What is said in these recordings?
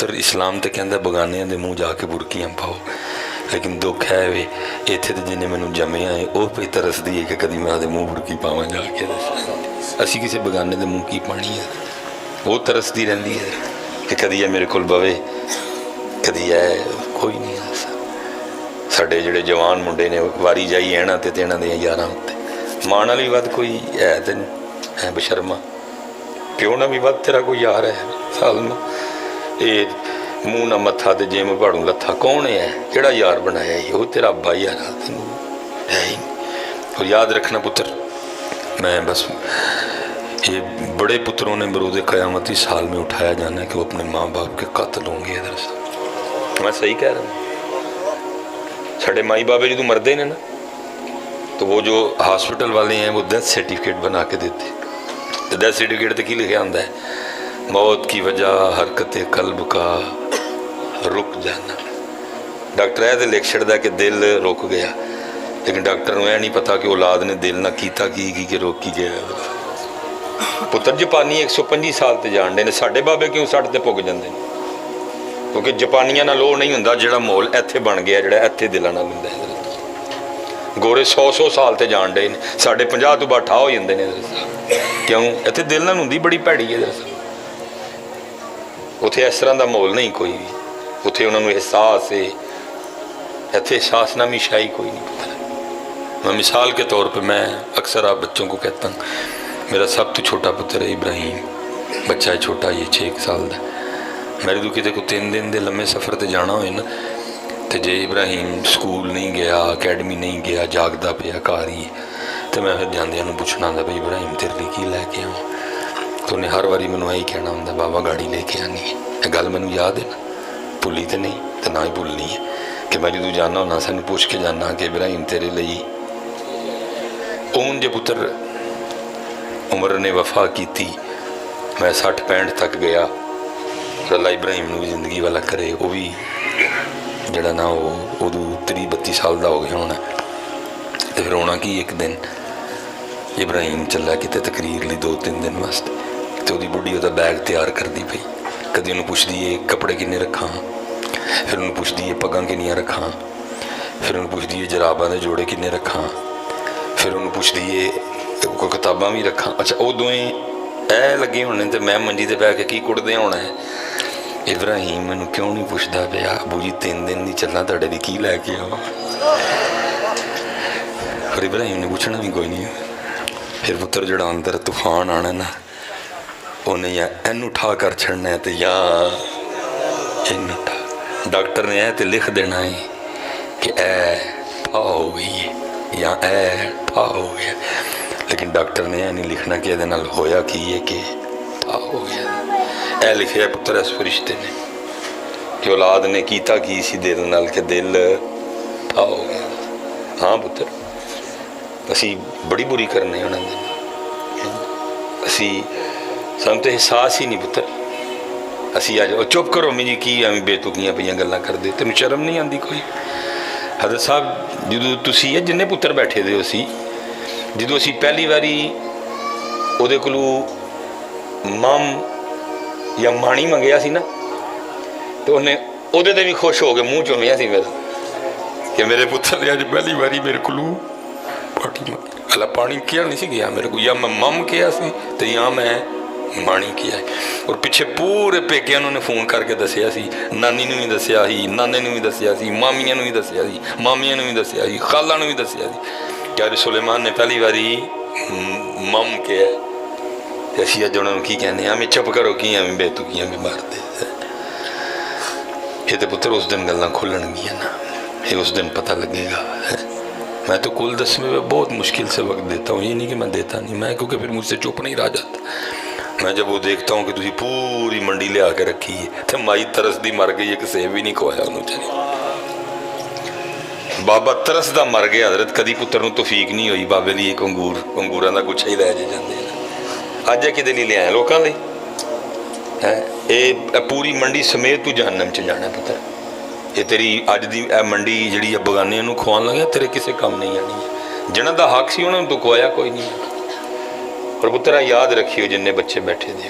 पुत्र इस्लाम तो कहता बगानियां दे मूँह जाके बुरकियां पाओ, लेकिन दुख है वे इत्थे तो जिन्हें मैनू जम्मिया है वह भी तरसदी है कि कभी मैं आदे मूँह बुरकी पावां जाके। असी किसी बगाने दे मूँह की पानी है, वो तरसदी रहिंदी है कि कदी है मेरे कोल बवे, कदी है कोई नहीं। साडे जिहड़े जवान मुंडे ने वारी जाई ऐना ते इन्हां दे यारां उत्ते मां नाल भी वध कोई है ते है बशर्मा, प्यो नाल भी वध तेरा कोई यार है सालमा। ये मूँह ना मत्था ते जे मैं पहाड़ू लत्था कौन है, किहड़ा यार बनाया ही, वो तेरा अब्बा यार है ही। और याद रखना पुत्र, मैं बस ये बड़े पुत्रों ने बरूद क़यामती साल में उठाया जाना है कि वो अपने माँ बाप के कातिल होंगे। इधर से मैं सही कह रहा हूँ। साढ़े माई बाबे जो मरते हैं ना, तो वो जो हॉस्पिटल वाले हैं वो डेथ सर्टिफिकेट बना के देते। तो डेथ सर्टिफिकेट तो की लिखा होता है, मौत की वजह हरकत कल्ब का रुक जाना। डॉक्टर है तो लिख छड़दा कि दिल रुक गया, लेकिन डॉक्टर को यह नहीं पता कि औलाद ने दिल ना कीता की रोकी गया। पुत्र जापानी 125 साल ते जान डे ने, साडे बाबे क्यों 60 ते पुग जाते हैं? क्योंकि जापानियां नाल ओह नहीं हुंदा जिहड़ा माहौल इत्थे बन गया, जिहड़ा इत्थे दिलां नाल हुंदा है। गोरे 100 साल ते जान डे ने, साडे 50 तो बाद ठा हो जांदे ने। क्यों? इत्थे दिल नाल हुंदी बड़ी भैड़ी है। उत्थे इस तरह का माहौल नहीं कोई भी, उत्थे उन्होंने एहसास है, इत्थे एहसास नामी शाही कोई नहीं पता। मैं मिसाल के तौर पर मैं अक्सर आप बच्चों को कहता हूँ, मेरा सब तो छोटा पुत्र है इब्राहिम, बच्चा है छोटा, ये 6 साल का। मेरे तो कितने को 3 दिन के लम्बे सफ़र पर जाना हो ना, तो जे इब्राहिम स्कूल नहीं गया, अकैडमी नहीं गया, जागदा पिया घर ही, तो मैं फिर जांदियां नूं पुछना होंदा भाई इब्राहिम तेरे लिए की लैके आवां? तो उन्हें हर बारी मैनूं यही कहना होंदा बाबा गाड़ी लेके आनी है। यह गल मैनूं याद है ना, भुली तो नहीं तो ना ही भुलनी है कि मैं जो जाना होना सानूं पुछ के जाना कि इब्राहिम तेरे लिए ऊन जे पुत्र उम्र ने वफा की, मैं 60-65 तक गया। अल्लाह इब्राहिम भी जिंदगी वाला करे, वो भी जड़ा ना वो उदू 30-32 साल का हो गया होना। तो फिर होना कि एक दिन इब्राहिम चला कि तकरीर ली 2-3 दिन वास्ते, तो वो बुढ़ी वह बैग तैयार करती पई। कभी उन्होंने पुछदी है कपड़े किन्ने रखा, फिर उन्होंने पुछदी है पग्गां किन्नियां रखा, फिर उन्होंने पुछदी है जराबां दे जोड़े किन्ने रखा, फिर उन्होंने पुछदी है कोई किताबां भी रखा। अच्छा वो दोवें ऐ लगे होने तो मैं मंजी ते बह के की कुटदे होना है। इब्राहिम मैनू क्यों नहीं पुछदा पिया अबू जी 3 दिन नहीं चलना तुहाडे लई की लैके आवां? फिर इब्राहिम ने पूछना भी कोई नहीं। फिर पुत्र जड़ा अंदर तूफान आना ना, उन्हें या इनू ठा कर छड़ना है तो या इनू ठा। डॉक्टर ने ऐ तो लिख देना है कि ऐ ठा हो गई है या ऐ ठा हो गया, लेकिन डॉक्टर ने यह नहीं लिखना कि ये नाल होया की है कि ठा हो गया। ऐ लिखे पुत्र इस फरिश्ते ने कि औलाद ने कीता की सी दिल नाल कि दिल ठा हो गया। हाँ पुत्र, असी बड़ी बुरी करने उन्होंने, असी सानू तो एहसास ही नहीं पुत्र। असी अज चुप करो मिजी की एवं बेतुकियां पईयां गल्लां करदे, तेनू शर्म नहीं आती कोई? हजरत साहब जो तुसी है जिन्ने पुत्र बैठे दे हो सी, जो असी पहली बारी उहदे कोलों मम या माणी मंगया सी ना, तो उन्हें उहदे ते भी खुश हो गए, मूँह चुमिया सी मेरा कि मेरे पुत्र ने अज पहली बारी मेरे कोलों पानी मंगी। अला पानी किया नहीं सी गया मेरे को, या मैं मम किया सी तो या मैं माणी किया है। और पिछे पूरे पेकिया उन्होंने फोन करके दसिया सी, नानी ने भी दसिया ही, नाने ने भी दसिया सी, मामिया ने भी दसिया सी, मामिया ने भी दसिया सी, खाला ने भी दसिया सी कि अज सुलेमान ने पहली बारी मम किया। तो असी अज उन्होंने की कहने हमें चुप करो कि एवं बेतुकियां भी मारते। ये तो पुत्र उस दिन गल्लां खुलणगियां ना, ये उस दिन पता लगेगा। मैं तो कुल 10वें में बहुत मुश्किल से वक्त देता हूँ, ये नहीं कि मैं देता नहीं, मैं क्योंकि फिर मुझसे चुप नहीं रह जाता। मैं जब वो देखता हूँ कि तुझी पूरी मंडी ले आके रखी है तो माई तरसदी मर गई है कि सेब भी नहीं खोया उन्होंने। बाबा तरसदा मर गया हजरत, कदी पुत्र नूं तौफीक नहीं हुई बाबे लिए एक अंगूरां दा गुच्छा ही लै जाते हैं। अज कि ले आया लोगों लिए है, ये पूरी मंडी समेत तू जहन्नम च जाना पुत्र। ये तेरी अज की मंडी जी बगानिया नूं खुआन लगे तेरे किसी काम नहीं आनी है। जिन्हों का हक से उन्होंने तो खुआया कोई नहीं। पर पुत्रा याद रखियो जिन्ने बच्चे बैठे दे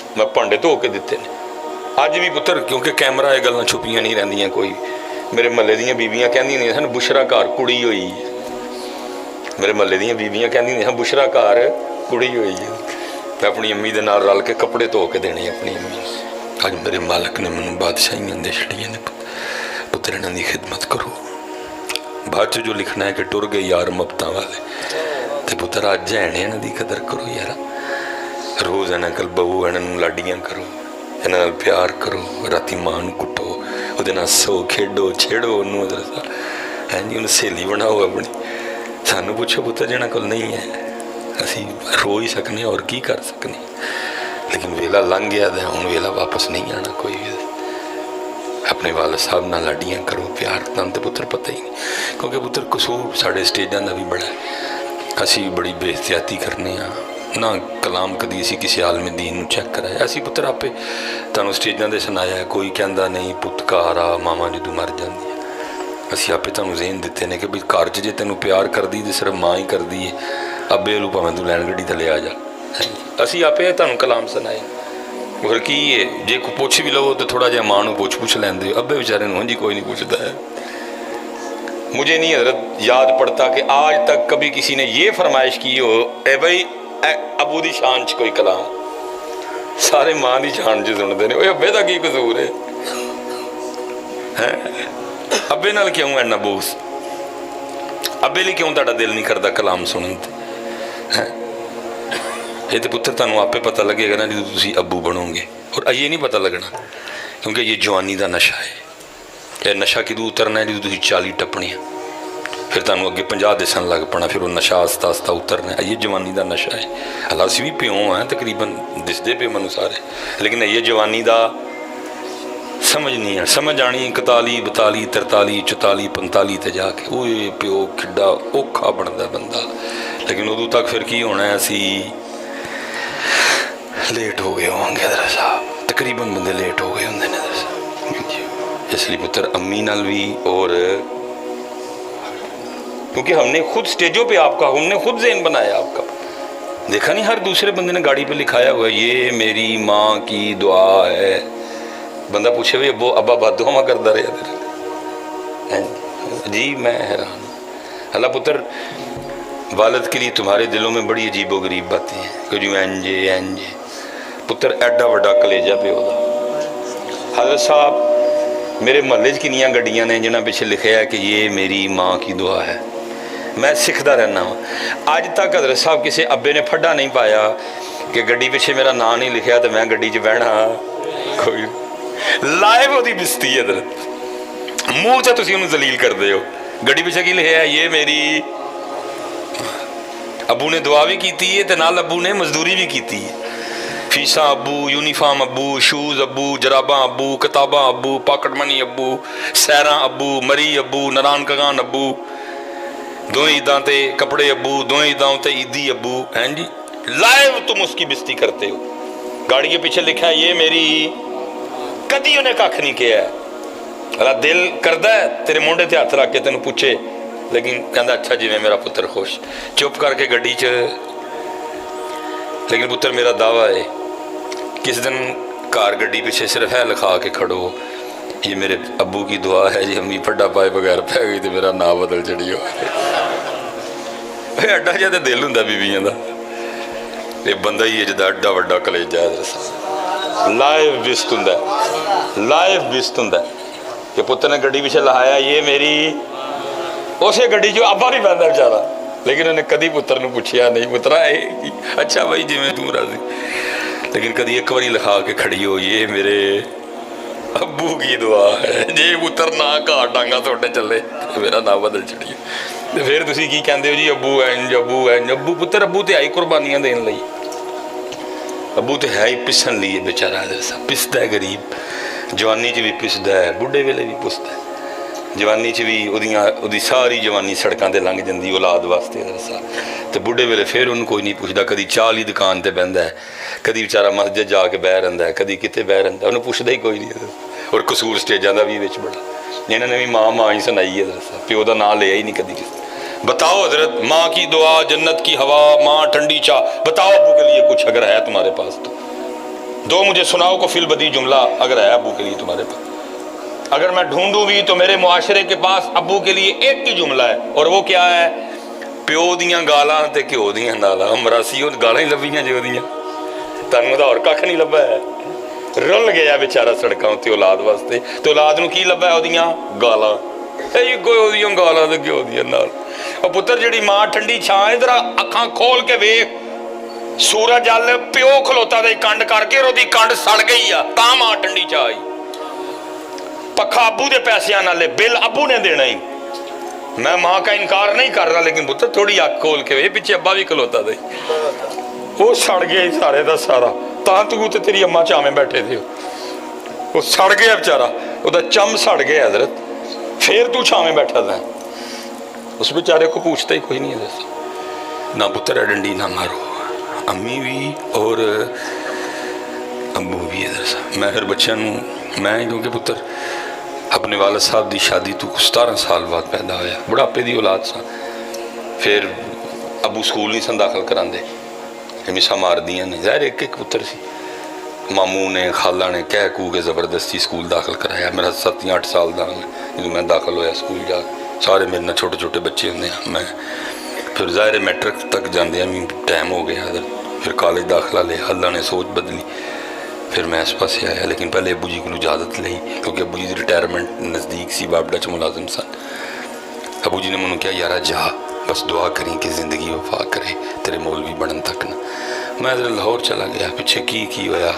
मैं भांडे धो के दिते ने अज भी पुत्र, क्योंकि कैमरा ये गल्लां छुपियां नहीं रहिंदियां। कोई मेरे महल्ले दीयां बीबियां कहंदियां सन बुशरा घर कुड़ी होई है, मेरे महल्ले दीयां बीबियां कहंदियां सन बुशरा घर कुड़ी होई है। मैं अपनी अम्मी दे नाल रल के कपड़े धो के देने अपनी अम्मी। अज मेरे मालक ने मैनूं बादशाहियां दे छड़ियां ने। पुत्र इन्हां दी खिदमत करो। बाद जो लिखना है कि टुर गए यार मबतां वाले, तो पुत्र अज है इन्हां दी कदर करो यार। रोज़ इन्हां कल बहू इन्हां लाडियां करो, इन्हां नाल प्यार करो। राती मां नूं कुटो, उहदे नाल सो खेडो छेड़ो उन्नूं है जी, उन्हें सहेली बनाओ अपनी। सानू पुछो पुत्र जिन्हां कोल नहीं है, असी रो ही सकने और की कर सकने। लेकिन वेला लंघ गया तो हुण वेला वापस नहीं आना कोई भी। अपने वाल साहब नाल लाडियां करो, प्यार तन तो पुत्र पता ही नहीं। क्योंकि पुत्र कसूर साढ़े स्टेजां का भी बड़ा है। असी बड़ी बेहतियाती करने ना कलाम कदी असी किसी आलम दीन नूं चैक कराया। असी पुत्र आपे तुहानूं स्टेजां ते सुनाया, कोई कहंदा नहीं पुत्त घर आ मामा जदों मर जांदी है। असी आपे तुहानूं ज़हन दिते ने कि भी घर च जे तैनूं प्यार करदी ते सिर्फ माँ ही करदी है। अब्बे नूं भावें तूं लैन गड्डी थल्ले आ जा। असी आपे तुहानूं कलाम सुनाए। और की है जे कोई पुछ भी लवो तो थोड़ा जहा माँ नूं पुछ लैंदे हो। अब्बे बेचारे नूं जी कोई नहीं पुछदा है। मुझे नहीं हजरत याद पड़ता कि आज तक कभी किसी ने ये फरमाइश की हो ए भाई अबू दी शान च कोई कलाम। सारे मां दी शान च सुनते हैं। अब्बे दा की कसूर है? अब्बे नाल क्यों इन्ना बोस? अब्बे लिए क्यों तुहाडा दिल नहीं करता कलाम सुनन ते? ये तो पुत्र तुहानूं आपे पता लगेगा ना जो तुसीं अब्बू बनोगे। और ये नहीं पता लगना क्योंकि ये जवानी का नशा है। यह नशा किदों उतरना है जो तुसीं 40 टप्पने, फिर तुहानूं अगे 50 दिसन लग पना, फिर वो नशा आस्ता आस्ता उतरना है। ये जवानी का नशा है। हालां असीं भी प्यों हैं तकरीबन दिसदे पे मैनूं सारे, लेकिन ये जवानी का समझ नहीं है। समझ आनी 41 42 43 44 45 ते जाके वो प्यो किड्डा औखा बनता बंदा। लेकिन उदों तक फिर की होना है, असी लेट हो गए होंगे दरा साहब। तकरीबन बंदे लेट हो गए होंगे ने दरा साहब। इसलिए पुत्र अम्मी नाल भी, और क्योंकि हमने खुद स्टेजों पे आपका, हमने खुद ज़हन बनाया आपका। देखा नहीं हर दूसरे बंदे ने गाड़ी पे लिखाया हुआ है ये मेरी माँ की दुआ है। बंदा पूछे भाई अब्बो अब्बा बददुआ करता रहा जी, मैं हैरान। अल्लाह पुत्र वालद के लिए तुम्हारे दिलों में बड़ी अजीबो गरीब बातें हैं कि जो एंजे पुत्र एडा वड्डा कलेजा प्यो दा। हज़रत साहब मेरे महल्ले किनियां गड्डियां ने जिन्हां पिछे लिखे है कि ये मेरी माँ की दुआ है। मैं सिखता रहना वा। अज तक हज़रत साहब किसी अब्बे ने फड्डा नहीं पाया कि गड्डी पिछे मेरा नाम नहीं लिखा तो मैं गड्डी च बहना। कोई लाइव वो बिस्ती है हज़रत, मूँह च तुसीं उहनूं जलील करदे हो। गड्डी पिछे की लिखा है ये मेरी। अबू ने दुआ भी की है तो नाल अबू ने मजदूरी भी की है। फीसा अबू, यूनीफॉर्म अबू, शूज़ अबू, जराबा अबू, किताबा अबू, पॉकेट मनी अबू, सैरा अबू, मरी अबू, नारान कगान अबू, दो ईदां ते कपड़े अबू, दो ईदां ते ईदी अबू। हैं जी लाइव तुम उसकी बिस्ती करते हो। गाड़ी के पीछे लिखा है ये मेरी। कदी उन्हें कख नहीं किया। अला दिल करदा है तेरे मोढे ते हथ रख के तेन पूछे, लेकिन कहता अच्छा जिवें मेरा पुत्र खुश, चुप करके गड्डी च। लेकिन पुत्र मेरा दावा है किस दिन कार गड्डी पीछे सिर्फ है लिखा के खड़ो ये मेरे अब्बू की दुआ है जी, अम्मी फड्डा पाए बगैर पै गई तो मेरा नाम बदल चढ़ी हो। अड्डा जिहा तो दिल हुंदा बीबियां दा। ये बंदा ही है जिहदा एड्डा वड्डा कलेजा है। लाइव बिस्त हुंदा, लाइव बिस्त हुंदा कि पुत्र ने गड्डी पीछे लहाया ये मेरी। उसे गड्डी चो अब्बा नहीं पैंदा बेचारा, लेकिन उन्हें कभी पुत्र नूं पुछया नहीं पुत्रा अच्छा भाई जिवें तू राजी। लेकिन कभी एक बारी लिखा के खड़ी हो ये मेरे अब्बू की दुआ है। जे पुत्र ना घाट डांगा थोड़े चले तो मेरा नाम बदल चढ़ी। तो फिर तुसीं की कहंदे हो जी अब्बू इंज अब्बू इंज। अब्बू पुत्र अब्बू तो आई कुर्बानियां देने लई। अब्बू तो है ही पिसन लिए बेचारा पिसदा है गरीब। जवानी च भी पिसदा है, बुढ़े वेले भी पुसदा है। जवानी च भी उहदी सारी जवानी सड़कों ते लंघ जाती औलाद वास्ते तो बुढ़े वेले फिर उन्होंने कोई नहीं पुछदा। कभी चाह ली दुकान ते बहिंदा है, कभी बेचारा मस्जिद जाके बह रहिंदा है, कभी किते बह रहिंदा, उन्हें पुछदा ही कोई नहीं। और कसूर स्टेजां दा भी विच बड़ा। इन्होंने भी माँ ही सुनाई है, प्यो का नाम लिया ही नहीं कभी किसी। बताओ हजरत माँ की दुआ, जन्नत की हवा, माँ ठंडी चाह, बताओ अबू के लिए कुछ अगर है तुम्हारे पास तो। दो मुझे सुनाओ को फिल बदी जुमला अगर है अबू के लिए तुम्हारे पास। अगर मैं ढूंढूं भी तो मेरे मुआशरे के पास अबू के लिए एक ही जुमला है, और वो क्या है? प्यो दियां गालां ते घ्यो दियां नालां। मरासी वो गालां ही लभीਆਂ जो दियां, तैनूं तां होर कख नहीं लभा है। रुल गया बेचारा सड़कों ते औलाद वास्ते, ते औलाद नूं की लभा ओदियां गालां। कोई ओदियां गालां ते घ्यो दियां नाल। और पुत्तर जिहड़ी मां ठंडी छां, इधर अखां खोल के वेख, सूरज अल प्यो खलोता दे कंड करके ओदी कंड सड़ गई आ, तां मां ठंडी छां आई। पखा अबू दे पैसियां नाले, बिल अबू ने देना ही। मैं मां का इनकार नहीं कर रहा, लेकिन पुत्र थोड़ी अख खोल के वे, पीछे अब्बा भी खलोता दे, वो सड़ गया सारे का सारा। तां तू ते तेरी अम्मा चावें बैठे थे, वो सड़ गया बेचारा, उसका चम सड़ गया हजरत, फिर तू छावें बैठा था। उस बेचारे को पूछता ही कोई नहीं है ना पुत्र डंडी ना मारो, अम्मी भी और अबू भी है। मैं फिर बच्चों मैं क्योंकि पुत्र अपने वालद साहब की शादी तो 17 साल बाद पैदा होया, बुढ़ापे की औलाद सा। फिर अबू स्कूल नहीं सन दाखिल कराते, मिसा मार दियाँ ने, ज़ाहिर एक एक पुत्र सी। मामू ने खाला ने कह कू के ज़बरदस्ती स्कूल दाखिल कराया। मेरा 7 या 8 साल का जो मैं दाखिल होया स्कूल जा, सारे मेरे ना छोटे छोटे बच्चे होंगे। मैं फिर ज़ाहिर मैट्रिक तक जाते भी टाइम हो गया, फिर कॉलेज दाखिला लिया, अल्लाह ने सोच बदली, फिर मैं इस पासे आया। लेकिन पहले अबू जी को इजाज़त ली, क्योंकि अबू जी की रिटायरमेंट नज़दीक सी, बाबड़ा च मुलाजिम सन। अबू जी ने मैंने क्या यारा जा, बस दुआ करी कि ज़िंदगी वफा करे, तेरे मौलवी बनन तक ना। मैं लाहौर चला गया, पिछे की होया,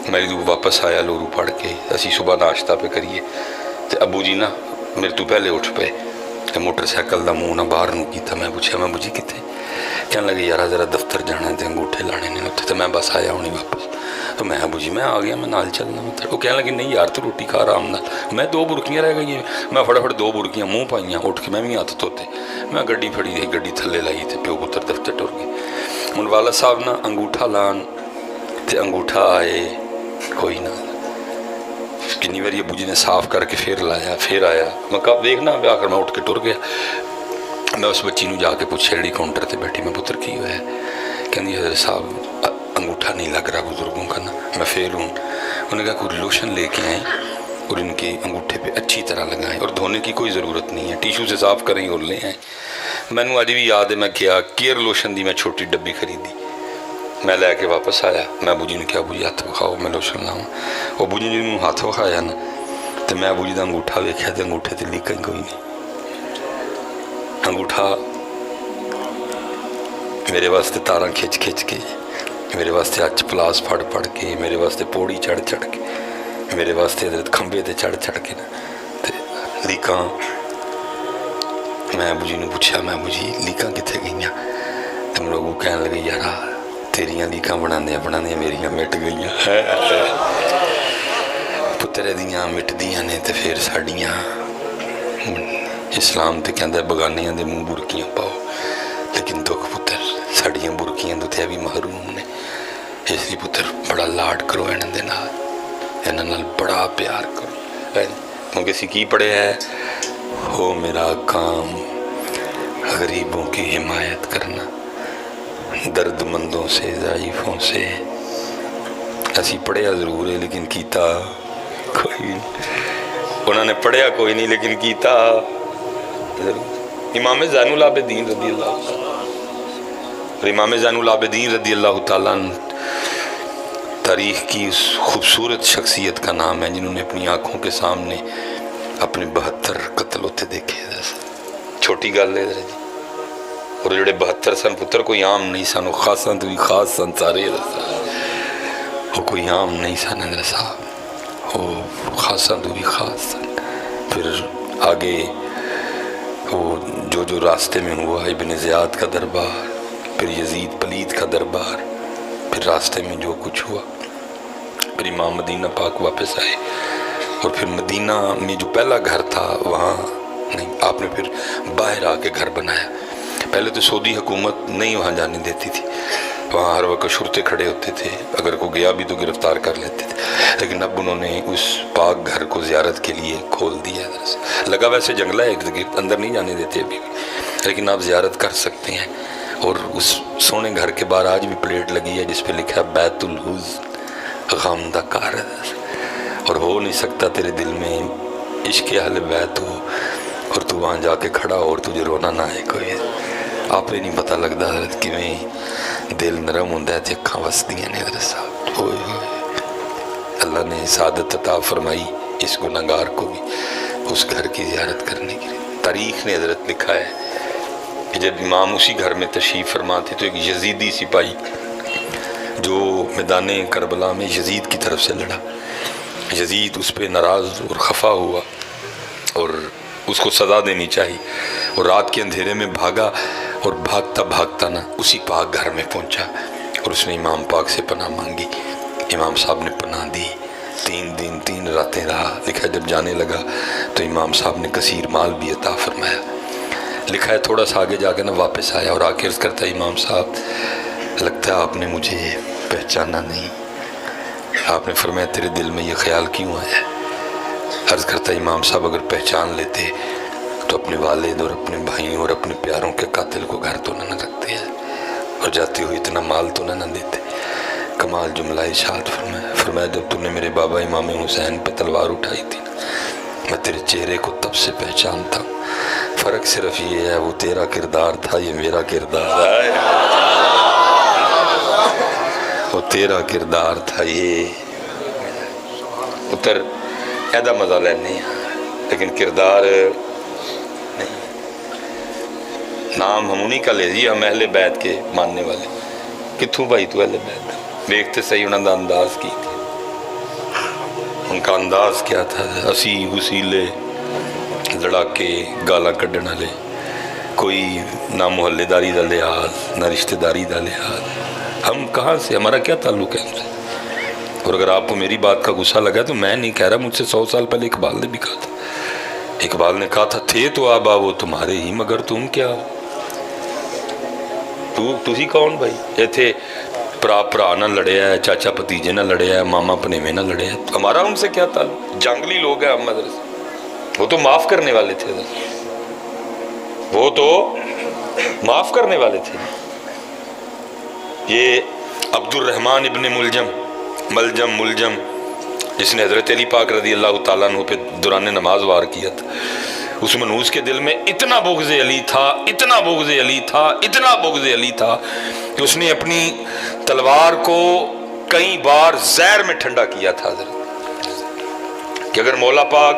मेरी तू वापस आया लोरू पढ़ के, असी सुबह नाश्ता पे करिए, तो अबू जी ना मेरे तो पहले उठ पे, मोटरसाइकिल का मूँह ना बाहर नूं कीता। मैं पूछा मैं अबू जी कितने? कहने लगे यार ज़रा दफ्तर जाना तो अंगूठे लाने ने उत्थे, तो मैं बस आया हूँ वापस। तो मैं अबू जी मैं आ गया, मैं नाल चलना। मतलब वो कहने लगे नहीं यार तू रोटी खा आराम नाल। मैं 2 बुरकियां रह गई, मैं फटाफट 2 बुरकियां मुँह पाइयां, उठ के मैं भी हत्थ धोते, मैं गड्डी फड़ी थी, गड्डी थल्ले लाई, तो प्यो पुत्र दफ्तर टुर गए। हुण वाला साहब ना अंगूठा लान ते अंगूठा आए कोई ना, कितनी बारी अबू जी ने साफ करके फिर लाया, फिर आया। मैं कब देखना आकर मैं उठ के टुर गया। मैं उस बच्ची को जाके पूछा जी काउंटर पर बैठी, मैं पुत्र की होया? कहती हज़रत साहब अंगूठा नहीं लग रहा बुजुर्गों का ना। मैं फेल हूँ। उन्होंने कहा कोई लोशन लेके आए और इनके अंगूठे पे अच्छी तरह लगाएं, और धोने की कोई ज़रूरत नहीं है, टिशू से साफ़ करें और ले आए। मैनू अज भी याद है, मैं क्या केयर लोशन की मैं छोटी डब्बी खरीदी, मैं लैके वापस आया। मैं अबू जी ने कहा अबू जी हथ विखाओ मैं लोशन लाऊँ। वो अबू जी ने मैं हथ विखाया ना, तो मैं अबू जी का अंगूठा वेख्या, तो अंगूठे तो लीक ही कोई नहीं। अंगूठा मेरे वास्ते तारा खिंच खिंच के, मेरे वास्ते अच पलास फड़ फड़ के, मेरे वास्ते पौड़ी चढ़ चढ़ के, मेरे वास्ते हजरत खंबे ते चढ़ चढ़ के ना ते लीकां। मैं अबू जी ने पूछा मैं अबू जी लीकां कित्थे गईयां? ते लोग कहन लगे यार तेरियां लीकां बनांदियां बनांदियां मेरियां मिट गईयां। पुत्तर दियां मिटदियां ने ते फिर साडियां। इस्लाम तो कहता बगानियां दे मूँह बुरकियां पाओ, लेकिन दुख पुत्र साड़ियां बुरकियां तो भी महरूम ने। इसलिए पुत्र बड़ा लाड करो इन्हां नाल बड़ा प्यार करो, क्योंकि असीं की पढ़िया है, हो मेरा काम गरीबों की हिमायत करना, दर्दमंदों से ज़ाइफों से। असीं पढ़िया ज़रूर है लेकिन कीता कोई नहीं। उन्होंने पढ़िया कोई नहीं लेकिन कीता ज़रूर। इमाम ज़ैनुल आबिदीन रज़ी अल्लाह, इमाम ज़ैनुल आबिदीन रज़ी अल्लाह तआला तारीख़ की उस खूबसूरत शख्सियत का नाम है जिन्होंने अपनी आँखों के सामने अपने 72 कत्ल होते देखे। छोटी गल है जी, और जोड़े 72 सन पुत्र कोई आम नहीं सन, वो खासा तो भी खास सन सारे, वो कोई आम नहीं सन हज़रत साहब, वो खासा तो भी खास सन। फिर आगे वो जो रास्ते में हुआ, इब्न ज़ियाद का दरबार, फिर यजीद पलीद का दरबार, फिर रास्ते में जो कुछ हुआ, फिर इमाम मदीना पाक वापस आए, और फिर मदीना में जो पहला घर था वहाँ नहीं, आपने फिर बाहर आके घर बनाया। पहले तो सऊदी हुकूमत नहीं वहाँ जाने देती थी, वहाँ हर वक्त शुरते खड़े होते थे, अगर कोई गया भी तो गिरफ्तार कर लेते थे। लेकिन अब उन्होंने उस पाक घर को ज़ियारत के लिए खोल दिया। लगा वैसे जंगला है इर्द गिर्द, अंदर नहीं जाने देते अभी भी, लेकिन आप ज़ियारत कर सकते हैं। और उस सोने घर के बाहर आज भी प्लेट लगी है जिस पे लिखा है बैतुल हुज़्न, غم دا کار ہے، اور ہو نہیں سکتا تیرے دل میں عشق اہل بیت ہو اور تو وہاں جا کے کھڑا اور تجھے رونا نہ ہے کوئی، آپ نہیں پتہ لگتا حضرت کیویں دل نرم ہوندہ ہے تے اکھاں وسدیاں نے حضرت صاحب۔ ہوئے ہوئے اللہ نے سعادت عطا فرمائی اس گناہگار کو بھی اس گھر کی زیارت کرنے کے لیے۔ تاریخ نے حضرت لکھا ہے کہ جب امام اسی گھر میں تشریف فرما تھے تو ایک یزیدی سپاہی جو میدان کربلا میں یزید کی طرف سے لڑا، یزید اس پہ ناراض اور خفا ہوا اور اس کو سزا دینی چاہیے، اور رات کے اندھیرے میں بھاگا اور بھاگتا بھاگتا نا اسی پاک گھر میں پہنچا اور اس نے امام پاک سے پناہ مانگی۔ امام صاحب نے پناہ دی، 3 دن 3 راتیں رہا۔ لکھا ہے جب جانے لگا تو امام صاحب نے کثیر مال بھی عطا فرمایا۔ لکھا ہے تھوڑا سا آگے جا کے نا واپس آیا اور آ کے عرض کرتا ہے امام صاحب لگتا ہے آپ نے مجھے پہچانا نہیں۔ آپ نے فرمایا تیرے دل میں یہ خیال کیوں آیا؟ عرض کرتا ہے امام صاحب اگر پہچان لیتے تو اپنے والد اور اپنے بھائیوں اور اپنے پیاروں کے قاتل کو گھر تو نہ رکھتے ہیں اور جاتے ہوئے اتنا مال تو نہ دیتے۔ کمال جملہ ارشاد فرمایا جب تم نے میرے بابا امام حسین پہ تلوار اٹھائی تھی میں تیرے چہرے کو تب سے پہچانتا ہوں، فرق صرف یہ ہے وہ تیرا کردار تھا یہ میرا کردار ہے، وہ تیرا کردار تھا یہ اتر ایدہ مزہ لینے لیکن کردار نہیں۔ نام ہم انہی کا لے جی، ہم اہل بیت کے ماننے والے۔ کتھوں بھائی تو اہل بیت دیکھتے صحیح انہوں نے انداز کی تھی، ان کا انداز کیا تھا؟ اسی وسیلے لڑاکے گالاں کڈنا لے، کوئی نہ محلے داری دا لحاظ نہ رشتہ داری دا لحاظ۔ ہم کہاں سے، ہمارا کیا تعلق ہے ہم سے؟ اور اگر آپ کو میری بات کا غصہ لگا تو میں نہیں کہہ رہا، مجھ سے 100 سال پہلے اقبال نے بھی کہا تھا۔ اقبال نے کہا تھا تھے تو آبا وہ تمہارے ہی مگر تم کیا ہو؟ تو ہی کون بھائی؟ یہ تھے پرا نہ لڑے ہے، چاچا پتیجے نہ لڑے ہے، ماما پنیوے نہ لڑے ہے، ہمارا ان سے کیا تعلق؟ جنگلی لوگ ہیں ہم مدرسے، وہ تو معاف کرنے والے تھے، وہ تو معاف کرنے والے تھے۔ یہ عبد الرحمن ابن ملجم جس نے حضرت علی پاک رضی اللہ تعالیٰ عنہ پہ دوران نماز وار کیا تھا، اس منحوس کے دل میں اتنا بغض علی تھا، اتنا بغض علی تھا، اتنا بغض علی تھا کہ اس نے اپنی تلوار کو کئی بار زہر میں ٹھنڈا کیا تھا حضرت، کہ اگر مولا پاک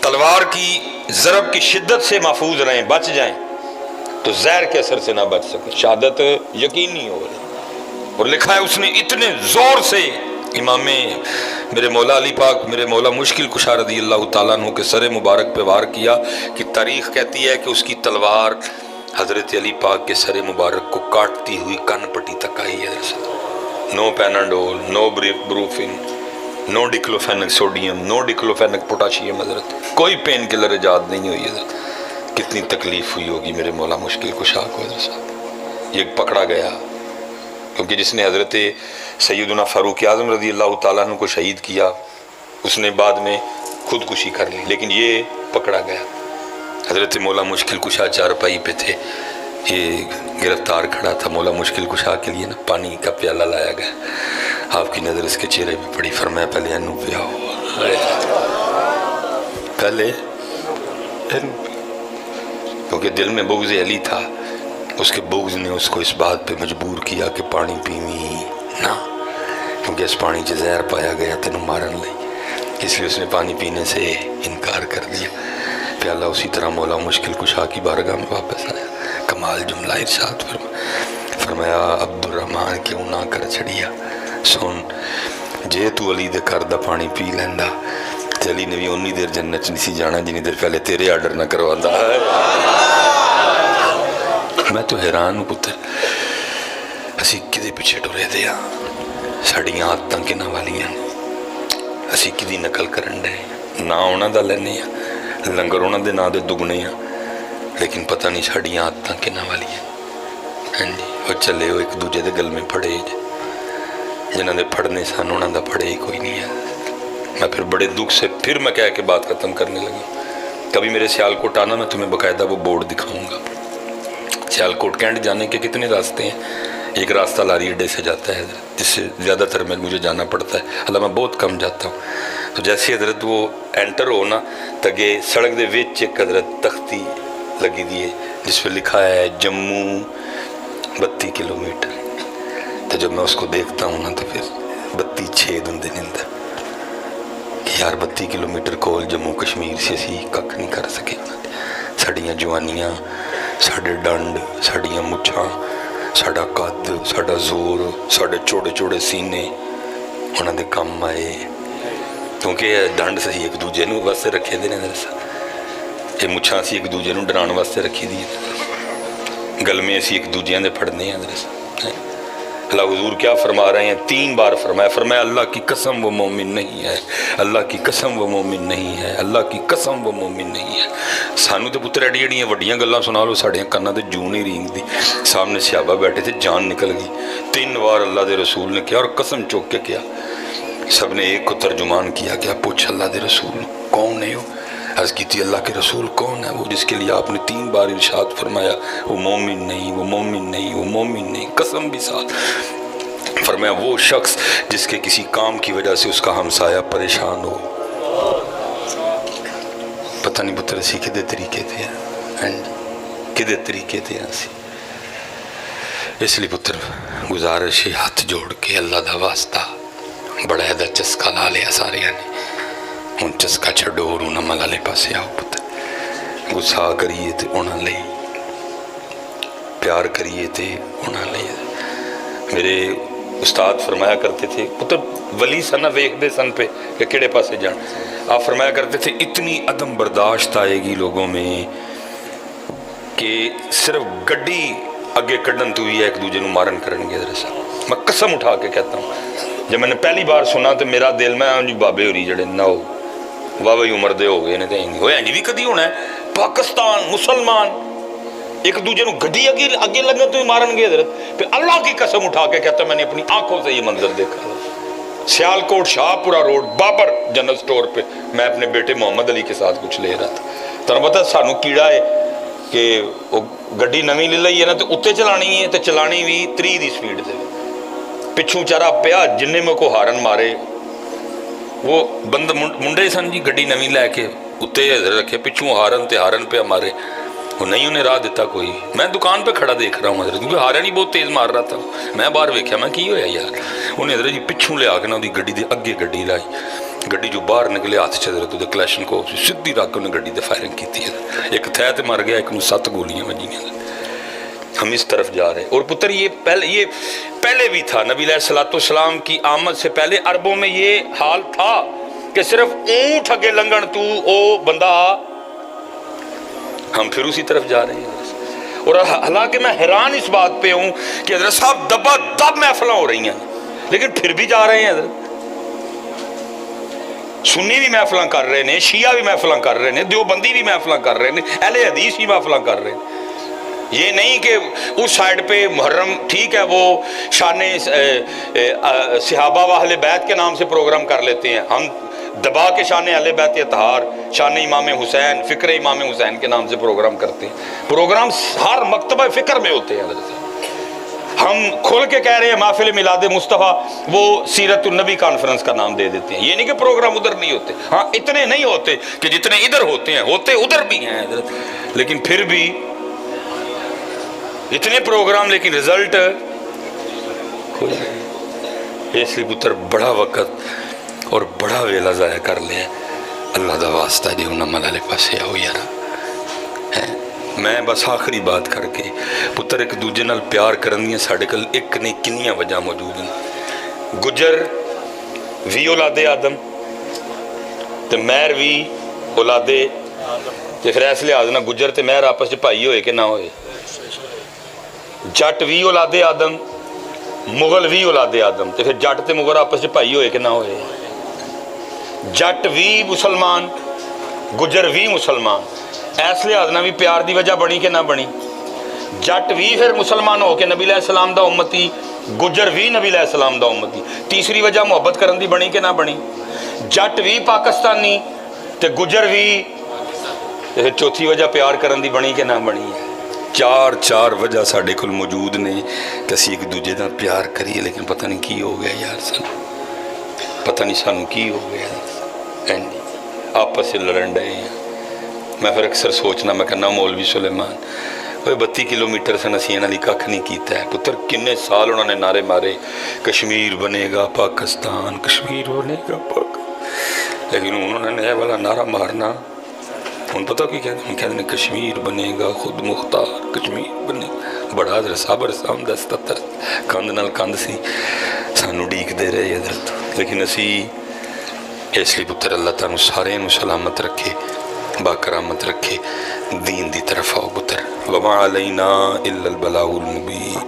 تلوار کی ضرب کی شدت سے محفوظ رہیں، بچ جائیں تو زہر کے اثر سے نہ بچ سکے، شہادت یقینی ہو رہی۔ اور لکھا ہے اس نے اتنے زور سے امام میرے مولا علی پاک میرے مولا مشکل کشا رضی اللہ تعالیٰ عنہ کے سر مبارک پہ وار کیا کہ تاریخ کہتی ہے کہ اس کی تلوار حضرت علی پاک کے سر مبارک کو کاٹتی ہوئی کن پٹی تک آئی ہے۔ نو پیناڈول، نو بروفن، نو ڈیکلوفینک سوڈیم، نو ڈیکلوفینک پوٹاشیم، حضرت کوئی پین کلر ایجاد نہیں ہوئی حضرت۔ کتنی تکلیف ہوئی ہوگی میرے مولا مشکل کشا کو حضرت صاحب۔ یہ پکڑا گیا کیونکہ جس نے حضرت سیدنا فاروق اعظم رضی اللہ تعالیٰ عنہ کو شہید کیا اس نے بعد میں خودکشی کر لی، لیکن یہ پکڑا گیا۔ حضرت مولا مشکل کشا چارپائی پہ تھے، یہ گرفتار کھڑا تھا، مولا مشکل کشا کے لیے نا پانی کا پیالہ لایا گیا، آپ کی نظر اس کے چہرے پہ پڑی، فرمایا پہلے انو پیاؤ، پہلے کیونکہ دل میں بغض علی تھا، اس کے بغض نے اس کو اس بات پہ مجبور کیا کہ پانی پیویں نہ، کیونکہ اس پانی سے زہر پایا گیا تینوں مارن لئی، اس لیے اس نے پانی پینے سے انکار کر دیا۔ پیالہ اسی طرح مولا مشکل کشا کی بارگاہ میں واپس آیا۔ کمال جملہ ارشاد فرمایا عبد الرحمن کیوں نہ کر چھڑیا، سن جے تو علی دے کر دا پانی پی لیندا تے علی نے بھی انی دیر جنت نہیں سی جانا جنی دیر پہلے تیرے آرڈر نہ کرواندا۔ میں تو حیران ہوں پتر، اسی کدے پیچھے ٹرے دیا، ساڑیاں آدتاں کنہ والیاں اسی کدی نقل کرن دے، نہ ہونا دا لینے ہیں، لنگر ہونا دے نہ دے دگنے ہیں، لیکن پتہ نہیں ساڑیاں آدتاں کنہ والیاں۔ وہ چلے ہو ایک دوجہ دے گل میں پڑھے جنہ دے پڑھنے سان ہونا دا پڑھے ہی کوئی نہیں ہے۔ میں پھر بڑے دکھ سے پھر میں کہہ کے بات ختم کرنے لگا، کبھی میرے سیالکوٹ آنا میں تمہیں باقاعدہ وہ بورڈ دکھاؤں گا۔ سیالکوٹ کینٹ جانے کے کتنے راستے ہیں؟ एक रास्ता लारी अड्डे से जाता है जिससे ज़्यादातर मुझे जाना पड़ता है, हालांकि मैं बहुत कम जाता हूँ। तो जैसे हजरत वो एंटर हो ना तो अगे सड़क के विच एक हजरत तख्ती लगी दी है जिस पर लिखा है जम्मू 32 किलोमीटर। तो जब मैं उसको देखता हूँ ना तो फिर 32 छेद होंगे ने अंदर कि यार 32 किलोमीटर कोल जम्मू कश्मीर से असी कख नहीं कर सके। साड़ियाँ जवानियाँ, साढ़े डंड, साड़ियाँ मुछां, साड़ा कद, साड़ा जोर, साढ़े चौड़े चौड़े सीने उन्होंने काम आए, क्योंकि डंड से एक दूजे वास्ते रखे दे ने, ये मुछां असी एक दूजे डराने वास्ते रखी दी, गलमे असी एक दूजे दे फड़ने हैं। अल्लाह हुजूर क्या फरमा रहे हैं, 3 बार फरमाया, फरमाया अल्लाह की कसम वो मोमिन नहीं है, अल्लाह की कसम वो मोमिन नहीं है, अल्लाह की कसम वो मोमिन नहीं है। सानू तो पुत्र एडी एडियां वड्डियां गल्लां सुना लो, साड़ियां कन्नां ते जूं नहीं रींगदी। सामने सहाबा बैठे थे, जान निकल गई। 3 बार अल्लाह के रसूल ने किया और कसम चुक के किया। सब ने एक को तर्जुमान किया, क्या पूछ अल्लाह के रसूल कौन है वो? अर्ज़ की थी अल्लाह के रसूल कौन है वो जिसके लिए आपने 3 बार इरशाद फरमाया वो मोमिन नहीं, वो मोमिन नहीं, वो मोमिन नहीं, कसम भी साथ फरमाया वो शख्स जिसके किसी काम की वजह से उसका हमसाया परेशान हो। पता नहीं पुत्र असी किदे तरीके थे, किदे तरीके थे असी। इसलिए पुत्र गुजारिश है हाथ जोड़ के अल्लाह दा वास्ता बड़ा दा चस्का ला लिया सारे ने, हूँ चस्का छड्डो और अमल वाले पासे आओ पुत्र। गुस्सा करिए तो उन्होंने ले, प्यार करिए तो उन्होंने ले। मेरे उस्ताद फरमाया करते थे, पुत्र वली सन वेखते सन पे कि किहड़े पासे जान, आप फरमाया करते थे इतनी अदम बर्दाश्त आएगी लोगों में कि सिर्फ गड्डी अगे कड्डन तो भी एक दूजे को मारन करनगे। मैं कसम उठा के कहता हूँ, जब मैंने पहली बार सुना तो मेरा दिल में बाबे होरी जड़े ना हो वाह उम्र दे हो गए ने, तो इंज भी कदी होना है। पाकिस्तान मुसलमान एक दूजे को गड्डी अगे अगे लगने तो ही मारनगे हजरत। फिर अल्लाह की कसम उठा के कहता मैंने अपनी आंखों से ये मंजर देखा। Sialkot Shahpura road Babar general store पे मैं अपने बेटे मोहम्मद अली के साथ कुछ ले रहा था। तुम पता सानू कीड़ा है कि वो गड्डी नवी ले ली है ना तो उत्ते चलानी है, तो चलानी भी 30 की स्पीड से। पिछू चारा पिया जिन्ने में को हारन मारे, वो बंद मुंडे सन जी गड्डी नवी लैके उत्ते रखे, पिछू हारन ते हारन पे मारे, वो नहीं उन्हें राह दिता कोई। मैं दुकान पे खड़ा देख रहा हूँ हजरत, क्योंकि हारन ही बहुत तेज मार रहा था। मैं बाहर वेख्या, मैं की होया यार, उन्हें हजरत जी पिछू लिया के ना उसकी गड्डी के अगे गड्डी लाई, गड्डी जो बाहर निकले हाथ च हजरत क्लैशन को सीधी रख उन्हें गड्डी ते फायरिंग की है। एक थै ते मर गया, एक नूं 7 गोलियां वजियां। हम इस तरफ जा रहे। और पुत्र ये पहले भी था, नबी अलैहिस्सलाम की आमद से पहले अरबों में ये हाल था कि सिर्फ ऊंट अगे लंघन तू ओ बंदा, हम फिर उसी तरफ जा रहे हैं। और हालांकि मैं हैरान इस बात पे हूं कि हजरत साहब दबा दब महफिल हो रही हैं, लेकिन फिर भी जा रहे हैं हजरत। सुन्नी भी महफिल कर रहे हैं, शिया भी महफिल कर रहे हैं, देवबंदी भी महफिल कर रहे हैं, अहले हदीस भी महफिल कर रहे हैं। ये नहीं कि उस साइड पे मुहर्रम ठीक है वो शाने सहाबा व अहले बैत के नाम से प्रोग्राम कर लेते हैं, हम दबा के शान अहले बैत तहार, शान इमाम हुसैन, फ़िक्र इमाम हुसैन के नाम से प्रोग्राम करते हैं। प्रोग्राम हर मकतबा फ़िक्र में होते हैं। हम खुल के कह रहे हैं महफिल मिलाद मुस्तफ़ा, वो सीरतुन्नबी कॉन्फ्रेंस का नाम दे देते हैं। ये नहीं कि प्रोग्राम उधर नहीं होते, हाँ इतने नहीं होते कि जितने इधर होते हैं, होते उधर भी हैं, लेकिन फिर भी इतने प्रोग्राम लेकिन रिजल्ट कोई नहीं। इसलिए पुत्र बड़ा वक्त और बड़ा वेला ज़ाया कर लिया, अल्लाह दा वास्ता जी उन्हें अमल वाले पासे आओ यार। है मैं बस आखिरी बात करके पुत्र एक दूजे नाल प्यार करन दियां साडे कोल एक नहीं किन्नियां वजह मौजूद हैं। गुजर भी औलादे आदम ते महर भी औलादे, ते फिर इस लिहाज ना गुजर ते महर आपस च भाई होए कि ना होए। जट भी औलादे आदम, मुगल भी औलादे आदम, तो फिर जट ते मुगल आपस च भाई होए कि ना होए। जट भी मुसलमान, गुजर भी मुसलमान, इस लिहाज ना भी प्यार की वजह बनी कि ना बनी। जट भी फिर मुसलमान हो के नबी अलैहिस्सलाम दा उम्मती, गुजर भी नबी अलैहिस्सलाम दा उम्मती। तीसरी वजह मुहब्बत करन दी बनी कि ना बनी। जट भी पाकिस्तानी ते गुजर भी, फिर चौथी वजह प्यार करन दी बनी कि ना बनी। चार वजह साढ़े कोल मौजूद ने कि असी एक दूजे का प्यार करिए, लेकिन पता नहीं की हो गया यार, सानू पता नहीं सानू की हो गया, आपस से लड़न डे हैं। मैं फिर अक्सर सोचना, मैं कहना मौलवी सुलेमान 32 किलोमीटर सन असी इन्हों कख नहीं किया है पुत्र, किन्ने साल उन्होंने नारे मारे कश्मीर बनेगा पाकिस्तान, कश्मीर बनेगा पाकिस्तान, लेकिन उन्होंने यह वाला नारा मारना हूँ पता की कहते कश्मीर बनेगा खुद मुख्तार, कश्मीर बनेगा। बड़ा हजरत साहब सामदा 77 कंध नाल कंध सी सानू उड़ीकदे रहे हजरत, लेकिन असी इसलिए पुत्र अल्लाह तुहानू सारे सलामत रखे, बाकरामत रखे, दीन दी तरफ आओ पुत्र। वमा अलैना इल्लल बलाउल मुबीन।